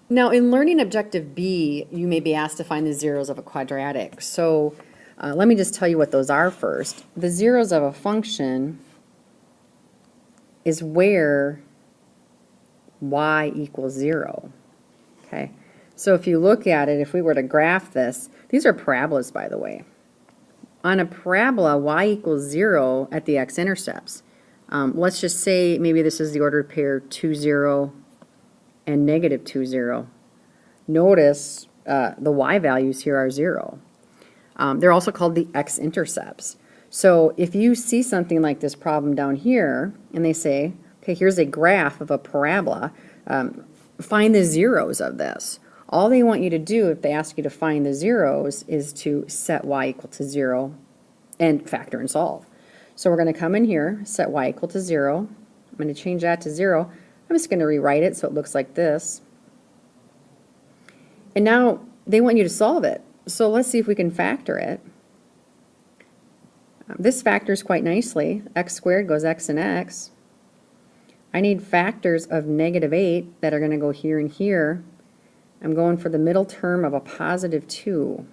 Now, in learning objective B, you may be asked to find the zeros of a quadratic. So let me just tell you what those are first. The zeros of a function is where y equals 0. Okay, so if you look at it, if we were to graph this, these are parabolas, by the way. On a parabola, y equals 0 at the x-intercepts. Let's just say maybe this is the ordered pair 2, 0, and negative 2, 0. Notice the y values here are 0. They're also called the x-intercepts. So if you see something like this problem down here, and they say, okay, here's a graph of a parabola, find the zeros of this. All they want you to do, if they ask you to find the zeros, is to set y equal to 0 and factor and solve. So we're going to come in here, set y equal to 0. I'm going to change that to 0. I'm just going to rewrite it so it looks like this. And now they want you to solve it. So let's see if we can factor it. This factors quite nicely. X squared goes x and x. I need factors of negative 8 that are going to go here and here. I'm going for the middle term of a positive 2.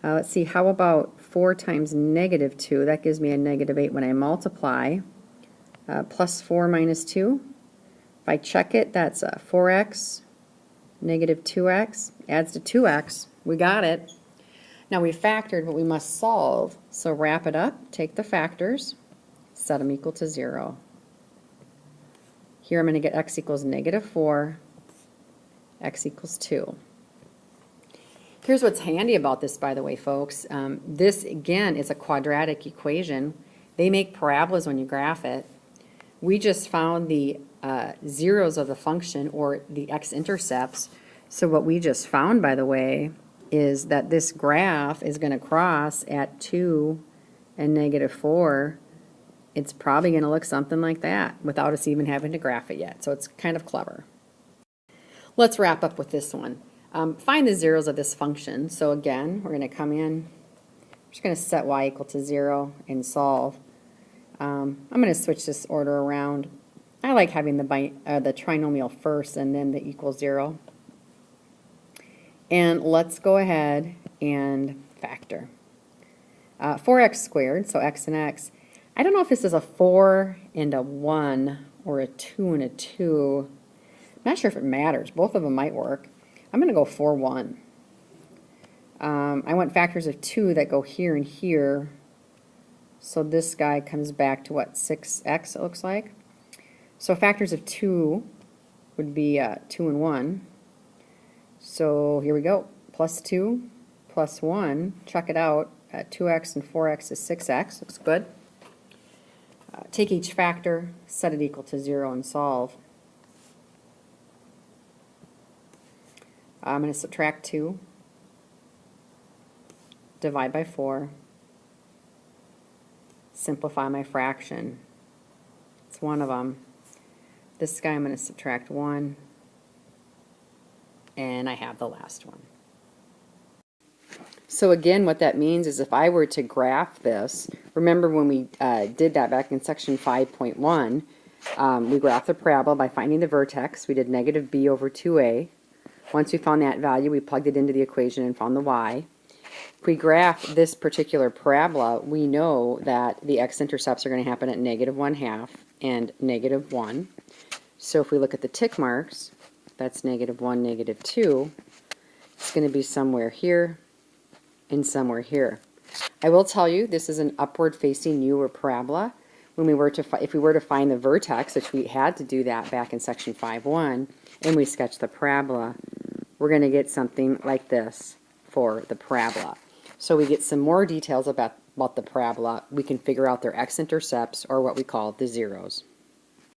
Let's see, how about 4 times negative 2? That gives me a negative 8 when I multiply. Plus 4 minus 2. If I check it, that's 4x. Negative 2x adds to 2x. We got it. Now we factored, but we must solve. So wrap it up, take the factors, set them equal to 0. Here I'm going to get x equals negative 4, x equals 2. Here's what's handy about this, by the way, folks. This, again, is a quadratic equation. They make parabolas when you graph it. We just found the zeros of the function, or the x-intercepts. So what we just found, by the way, is that this graph is going to cross at 2 and negative 4. It's probably going to look something like that without us even having to graph it yet. So it's kind of clever. Let's wrap up with this one. Find the zeros of this function. So again, we're going to come in. I'm just going to set y equal to 0 and solve. I'm going to switch this order around. I like having the trinomial first and then the equal 0. And let's go ahead and factor. 4x squared, so x and x. I don't know if this is a 4 and a 1 or a 2 and a 2. I'm not sure if it matters. Both of them might work. I'm going to go 4, 1. I want factors of 2 that go here and here. So this guy comes back to what, 6x it looks like. So factors of 2 would be 2 and 1. So here we go. Plus 2, plus 1. Check it out. 2x and 4x is 6x. Looks good. Take each factor, set it equal to 0, and solve. I'm going to subtract 2, divide by 4, simplify my fraction. It's one of them. This guy I'm going to subtract 1, and I have the last one. So again, what that means is if I were to graph this, remember when we did that back in section 5.1, we graphed the parabola by finding the vertex. We did negative b over 2a. Once we found that value, we plugged it into the equation and found the y. If we graph this particular parabola, we know that the x-intercepts are going to happen at negative 1/2 and negative 1. So if we look at the tick marks, that's negative 1, negative 2. It's going to be somewhere here and somewhere here. I will tell you, this is an upward-facing U or parabola. When we were to if we were to find the vertex, which we had to do that back in section 5.1, and we sketch the parabola, we're going to get something like this for the parabola. So we get some more details about the parabola. We can figure out their x-intercepts, or what we call the zeros.